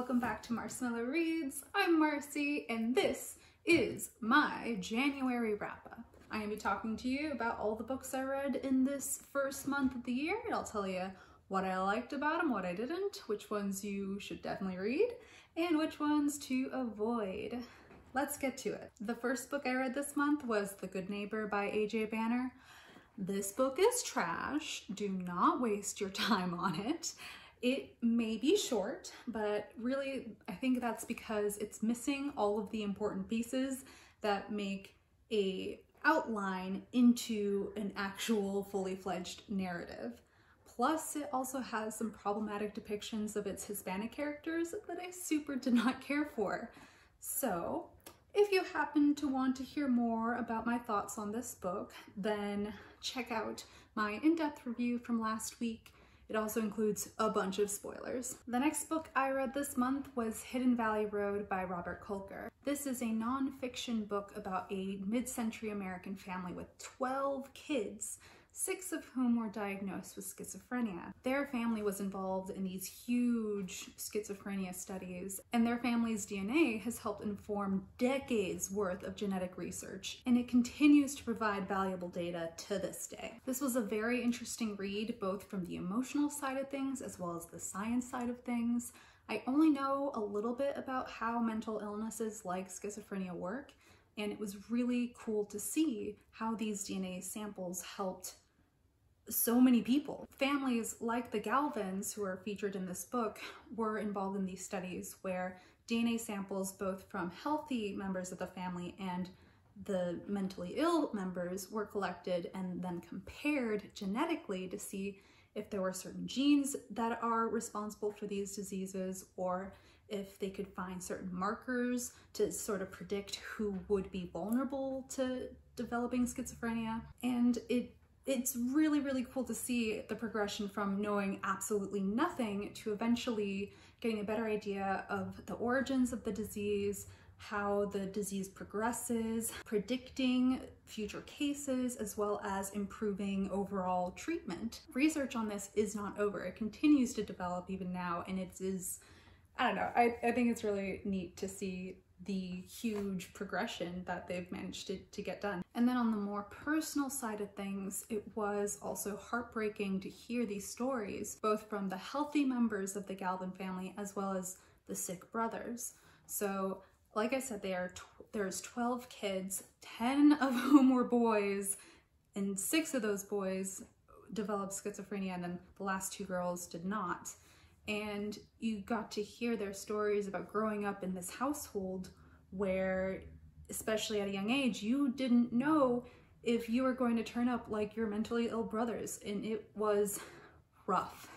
welcome back to Marshmallow Reads. I'm Marcy and this is my January wrap-up. I'm going to be talking to you about all the books I read in this first month of the year, and I'll tell you what I liked about them, what I didn't, which ones you should definitely read, and which ones to avoid. Let's get to it. The first book I read this month was The Good Neighbor by A.J. Banner. This book is trash. Do not waste your time on it. It may be short, but really I think that's because it's missing all of the important pieces that make a outline into an actual fully fledged narrative. Plus, it also has some problematic depictions of its Hispanic characters that I super did not care for. So, if you happen to want to hear more about my thoughts on this book, then check out my in-depth review from last week. It also includes a bunch of spoilers. The next book I read this month was Hidden Valley Road by Robert Kolker. This is a non-fiction book about a mid-century American family with 12 kids, 6 of whom were diagnosed with schizophrenia. Their family was involved in these huge schizophrenia studies, and their family's DNA has helped inform decades worth of genetic research, and it continues to provide valuable data to this day. This was a very interesting read, both from the emotional side of things as well as the science side of things. I only know a little bit about how mental illnesses like schizophrenia work, and it was really cool to see how these DNA samples helped so many people. Families like the Galvins, who are featured in this book, were involved in these studies where DNA samples both from healthy members of the family and the mentally ill members were collected and then compared genetically to see if there were certain genes that are responsible for these diseases, or if they could find certain markers to sort of predict who would be vulnerable to developing schizophrenia. And it's really, really cool to see the progression from knowing absolutely nothing to eventually getting a better idea of the origins of the disease, how the disease progresses, predicting future cases, as well as improving overall treatment. Research on this is not over. It continues to develop even now, and it is, I don't know, I think it's really neat to see the huge progression that they've managed to get done. And then on the more personal side of things, it was also heartbreaking to hear these stories, both from the healthy members of the Galvin family as well as the sick brothers. So, like I said, there's 12 kids, 10 of whom were boys, and 6 of those boys developed schizophrenia, and then the last 2 girls did not. And you got to hear their stories about growing up in this household where, especially at a young age, you didn't know if you were going to turn up like your mentally ill brothers, and it was rough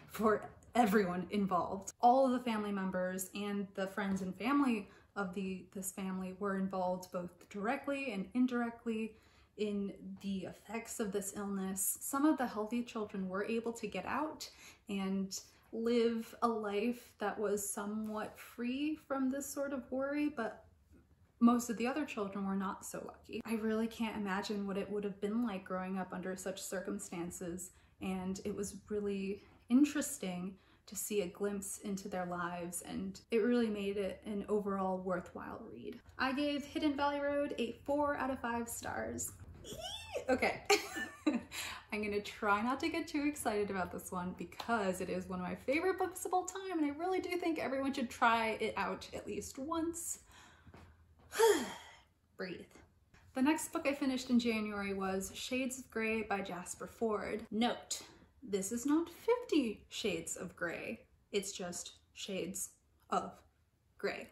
for everyone involved. All of the family members and the friends and family of this family were involved both directly and indirectly in the effects of this illness. Some of the healthy children were able to get out and live a life that was somewhat free from this sort of worry, but most of the other children were not so lucky. I really can't imagine what it would have been like growing up under such circumstances, and it was really interesting to see a glimpse into their lives, and it really made it an overall worthwhile read. I gave Hidden Valley Road a 4 out of 5 stars. Okay. I'm gonna try not to get too excited about this one because it is one of my favorite books of all time, and I really do think everyone should try it out at least once. Breathe. The next book I finished in January was Shades of Grey by Jasper Fforde. Note, this is not 50 Shades of Grey, it's just Shades of Grey.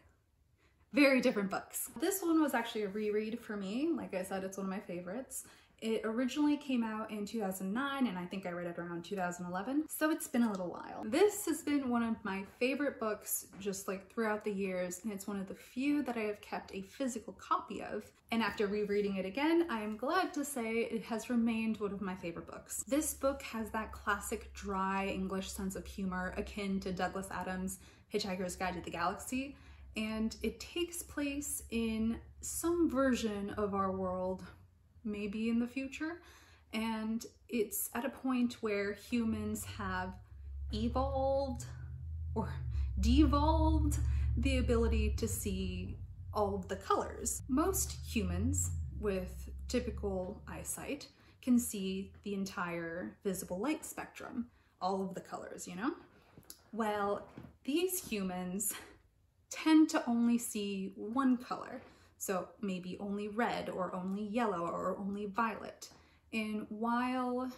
Very different books. This one was actually a reread for me. Like I said, it's one of my favorites. It originally came out in 2009, and I think I read it around 2011, so it's been a little while. This has been one of my favorite books just like throughout the years, and it's one of the few that I have kept a physical copy of, and after rereading it again, I am glad to say it has remained one of my favorite books. This book has that classic dry English sense of humor akin to Douglas Adams' Hitchhiker's Guide to the Galaxy, and it takes place in some version of our world, maybe in the future, and it's at a point where humans have evolved or devolved the ability to see all of the colors. Most humans with typical eyesight can see the entire visible light spectrum, all of the colors, you know? Well, these humans tend to only see one color. So maybe only red or only yellow or only violet. And while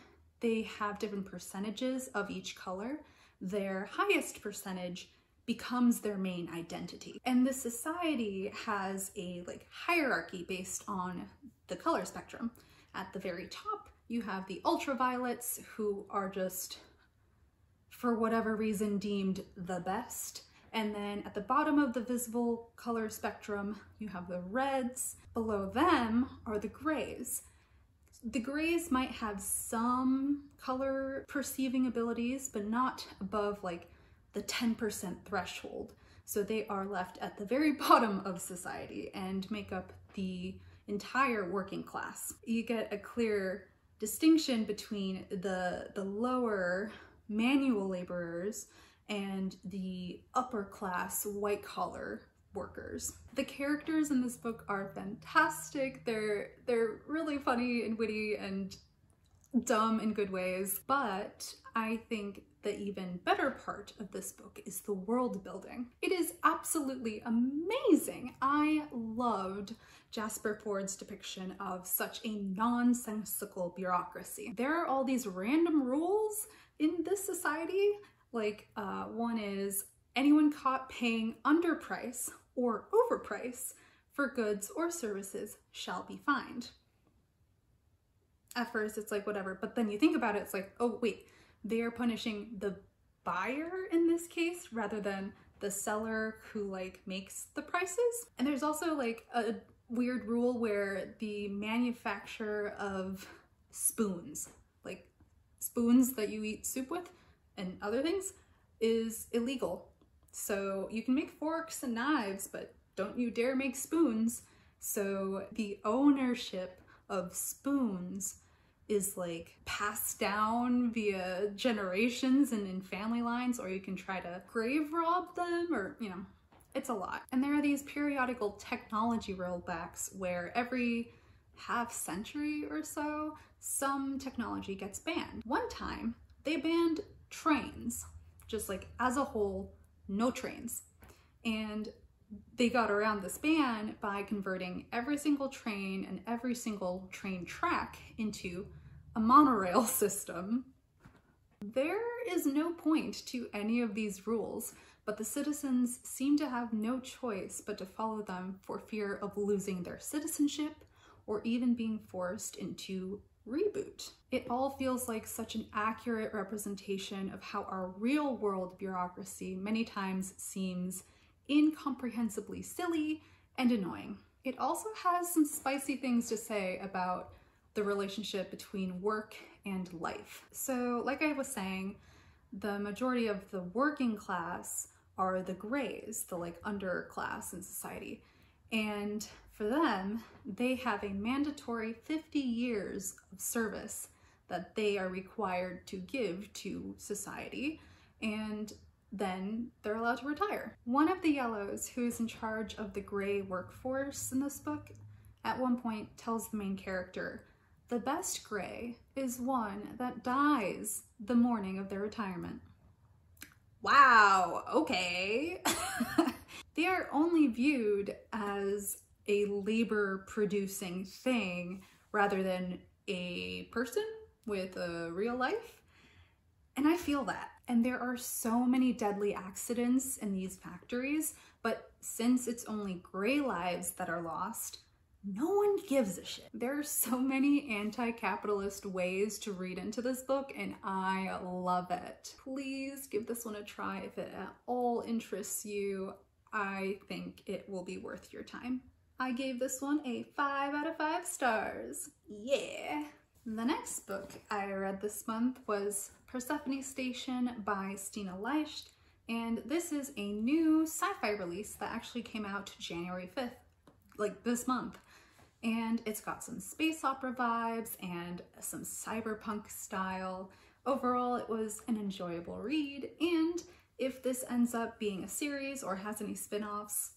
they have different percentages of each color, their highest percentage becomes their main identity. And this society has a hierarchy based on the color spectrum. At the very top, you have the ultraviolets, who are just, for whatever reason, deemed the best. And then at the bottom of the visible color spectrum, you have the reds. Below them are the grays. The grays might have some color perceiving abilities, but not above the 10% threshold. So they are left at the very bottom of society and make up the entire working class. You get a clear distinction between the lower manual laborers and the upper class white collar workers. The characters in this book are fantastic. They're really funny and witty and dumb in good ways, but I think the even better part of this book is the world building. It is absolutely amazing. I loved Jasper Fforde's depiction of such a nonsensical bureaucracy. There are all these random rules in this society. One is anyone caught paying underprice or overprice for goods or services shall be fined. At first it's whatever, but then you think about it, it's oh wait, they are punishing the buyer in this case rather than the seller who makes the prices. And there's also a weird rule where the manufacture of spoons, spoons that you eat soup with and other things, is illegal. So you can make forks and knives, but don't you dare make spoons. So the ownership of spoons is passed down via generations and in family lines, or you can try to grave rob them, or it's a lot. And there are these periodical technology rollbacks where every half century or so, some technology gets banned. One time they banned trains, just as a whole, no trains. And they got around this ban by converting every single train and every single train track into a monorail system. There is no point to any of these rules, but the citizens seem to have no choice but to follow them for fear of losing their citizenship or even being forced into reboot. It all feels like such an accurate representation of how our real world bureaucracy many times seems incomprehensibly silly and annoying. It also has some spicy things to say about the relationship between work and life. So like I was saying, the majority of the working class are the grays, the underclass in society. And for them, they have a mandatory 50 years of service that they are required to give to society, and then they're allowed to retire. One of the yellows, who is in charge of the gray workforce in this book, at one point tells the main character, "The best gray is one that dies the morning of their retirement." Wow, okay. They are only viewed as a labor-producing thing rather than a person with a real life. And I feel that. And there are so many deadly accidents in these factories, but since it's only gray lives that are lost, no one gives a shit. There are so many anti-capitalist ways to read into this book, and I love it. Please give this one a try if it at all interests you. I think it will be worth your time. I gave this one a 5 out of 5 stars. Yeah! The next book I read this month was Persephone Station by Stina Leicht, and this is a new sci-fi release that actually came out January 5th, this month. And it's got some space opera vibes and some cyberpunk style. Overall, it was an enjoyable read, and If this ends up being a series or has any spin-offs,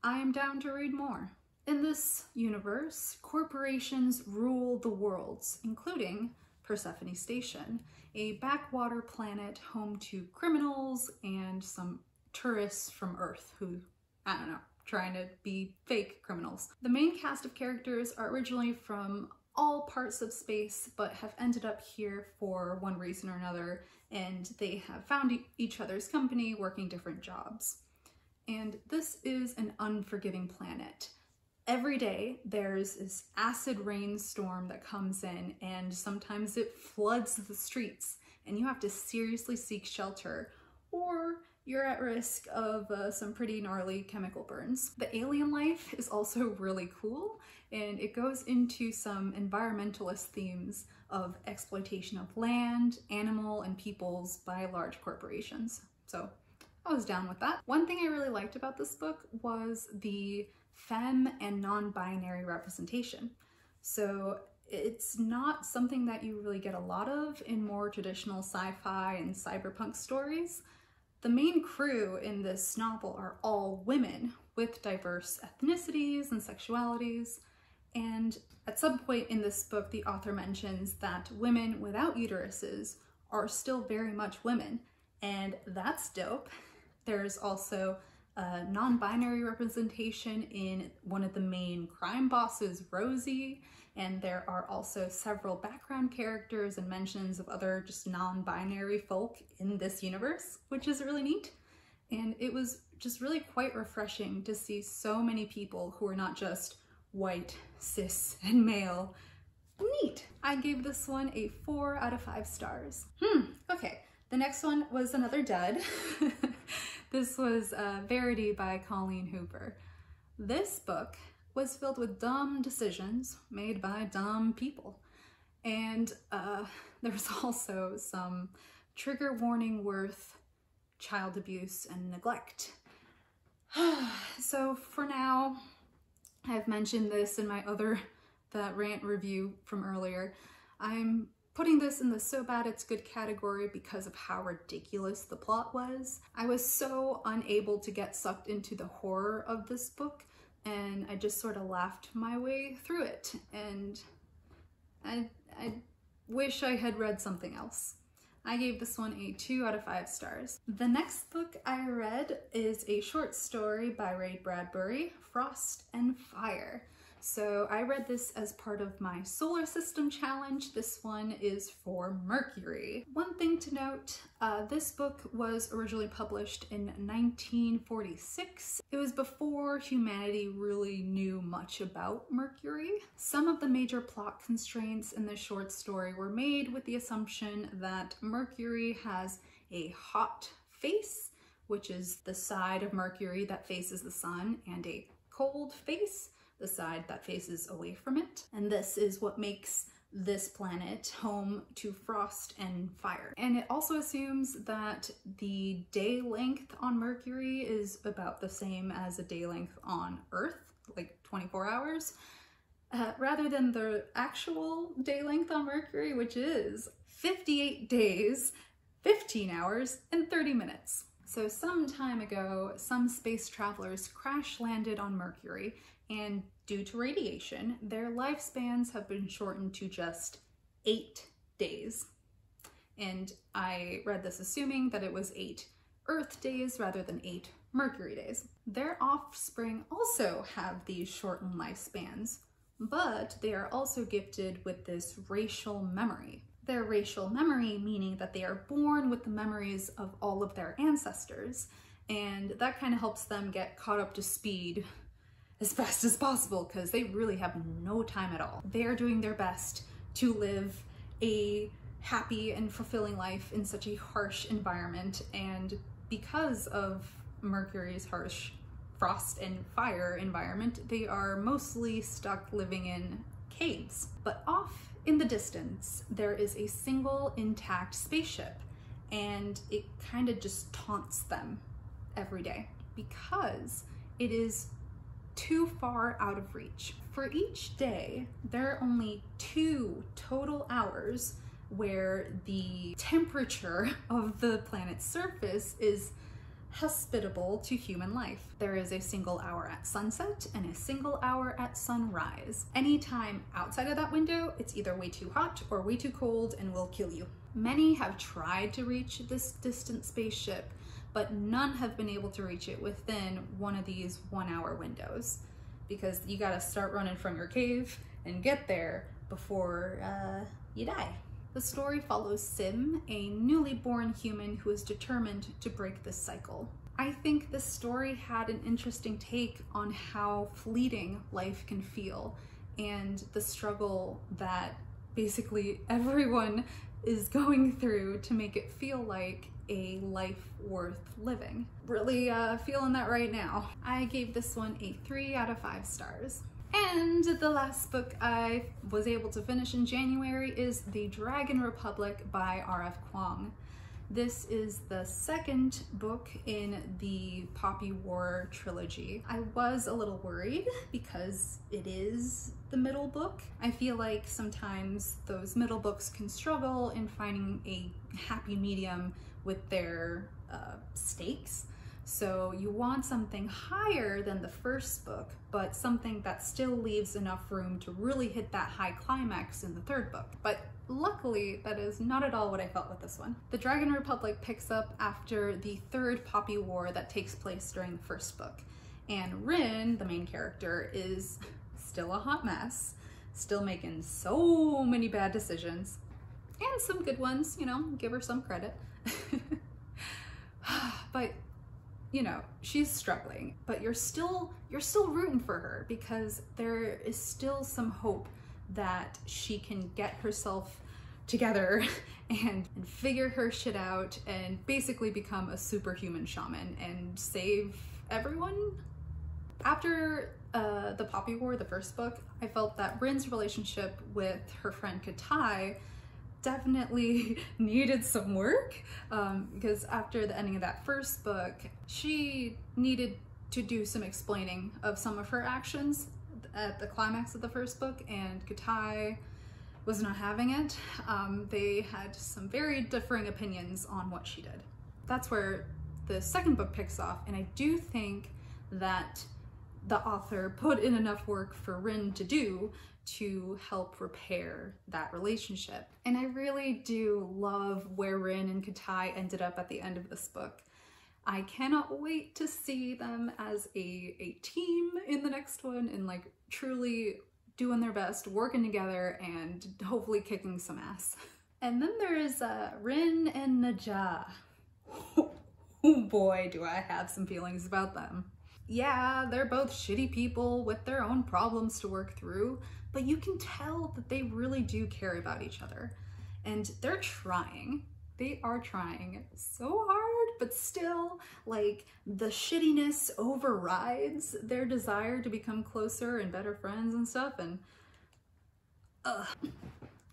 I am down to read more. In this universe, corporations rule the worlds, including Persephone Station, a backwater planet home to criminals and some tourists from Earth who, I don't know, trying to be fake criminals. The main cast of characters are originally from all parts of space, but have ended up here for one reason or another, and they have found each other's company working different jobs. And this is an unforgiving planet. Every day there's this acid rainstorm that comes in, and sometimes it floods the streets, and you have to seriously seek shelter, or you're at risk of some pretty gnarly chemical burns. The alien life is also really cool, and it goes into some environmentalist themes of exploitation of land, animal, and peoples by large corporations. So I was down with that. One thing I really liked about this book was the femme and non-binary representation. So it's not something that you really get a lot of in more traditional sci-fi and cyberpunk stories. The main crew in this novel are all women with diverse ethnicities and sexualities, and at some point in this book the author mentions that women without uteruses are still very much women, and that's dope. There's also a non-binary representation in one of the main crime bosses, Rosie, and there are also several background characters and mentions of other just non-binary folk in this universe, which is really neat. And it was just really quite refreshing to see so many people who are not just white, cis, and male. Neat! I gave this one a 4 out of 5 stars. Okay, the next one was another dud. This was Verity by Colleen Hoover. This book was filled with dumb decisions made by dumb people. And there was also some trigger warning worth child abuse and neglect. So for now, I've mentioned this in my that rant review from earlier, I'm putting this in the so bad it's good category because of how ridiculous the plot was. I was so unable to get sucked into the horror of this book, and I just sort of laughed my way through it, and I wish I had read something else. I gave this one a 2 out of 5 stars. The next book I read is a short story by Bradbury, Frost and Fire. So I read this as part of my solar system challenge. This one is for Mercury. One thing to note, this book was originally published in 1946. It was before humanity really knew much about Mercury. Some of the major plot constraints in this short story were made with the assumption that Mercury has a hot face, which is the side of Mercury that faces the sun, and a cold face, the side that faces away from it. And this is what makes this planet home to frost and fire. And it also assumes that the day length on Mercury is about the same as a day length on Earth, like 24 hours, rather than the actual day length on Mercury, which is 58 days, 15 hours, and 30 minutes. So some time ago, some space travelers crash landed on Mercury, and due to radiation, their lifespans have been shortened to just 8 days. And I read this assuming that it was 8 Earth days rather than 8 Mercury days. Their offspring also have these shortened lifespans, but they are also gifted with this racial memory. Their racial memory meaning that they are born with the memories of all of their ancestors, and that kind of helps them get caught up to speed as fast as possible because they really have no time at all. They are doing their best to live a happy and fulfilling life in such a harsh environment, and because of Mercury's harsh frost and fire environment, they are mostly stuck living in caves. But off in the distance, there is a single intact spaceship, and it kind of just taunts them every day because it is too far out of reach. For each day, there are only 2 total hours where the temperature of the planet's surface is hospitable to human life. There is a single hour at sunset and a single hour at sunrise. Anytime outside of that window, it's either way too hot or way too cold and will kill you. Many have tried to reach this distant spaceship, but none have been able to reach it within one of these 1 hour windows, because you gotta start running from your cave and get there before you die. The story follows Sim, a newly born human who is determined to break this cycle. I think this story had an interesting take on how fleeting life can feel and the struggle that basically everyone is going through to make it feel like a life worth living. Really feeling that right now. I gave this one a 3 out of 5 stars. And the last book I was able to finish in January is The Dragon Republic by R.F. Kuang. This is the second book in the Poppy War trilogy. I was a little worried because it is the middle book. I feel like sometimes those middle books can struggle in finding a happy medium with their stakes. So you want something higher than the first book, but something that still leaves enough room to really hit that high climax in the third book. But luckily, that is not at all what I felt with this one. The Dragon Republic picks up after the third Poppy War that takes place during the first book. And Rin, the main character, is still a hot mess, still making so many bad decisions, and some good ones, you know, give her some credit. But you know, she's struggling, but you're still rooting for her because there is still some hope that she can get herself together and figure her shit out and basically become a superhuman shaman and save everyone. After the Poppy War, the first book, I felt that Rin's relationship with her friend Katai definitely needed some work, because after the ending of that first book, she needed to do some explaining of some of her actions at the climax of the first book, and Katai was not having it. They had some very differing opinions on what she did. That's where the second book picks off, and I do think that the author put in enough work for Rin to do to help repair that relationship. And I really do love where Rin and Katai ended up at the end of this book. I cannot wait to see them as a team in the next one and like truly doing their best, working together, and hopefully kicking some ass. And then there is Rin and Najah. Oh boy, do I have some feelings about them. Yeah, they're both shitty people with their own problems to work through, but you can tell that they really do care about each other. And they're trying. They are trying so hard, but still, like, the shittiness overrides their desire to become closer and better friends and stuff, and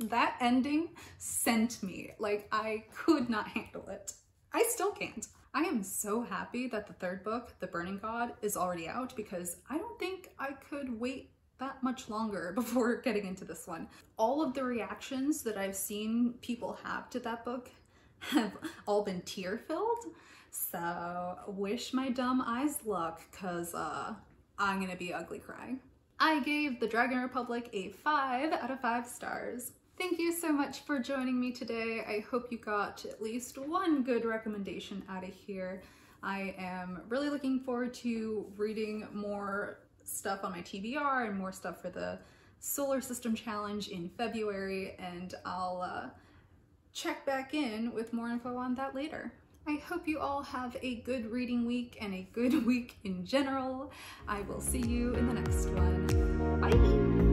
that ending sent me. Like, I could not handle it. I still can't. I am so happy that the third book, The Burning God, is already out because I don't think I could wait that much longer before getting into this one. All of the reactions that I've seen people have to that book have all been tear-filled, so wish my dumb eyes luck, cause I'm gonna be ugly crying. I gave The Dragon Republic a 5 out of 5 stars. Thank you so much for joining me today. I hope you got at least one good recommendation out of here. I am really looking forward to reading more stuff on my TBR and more stuff for the Solar System Challenge in February, and I'll check back in with more info on that later. I hope you all have a good reading week and a good week in general. I will see you in the next one. Bye!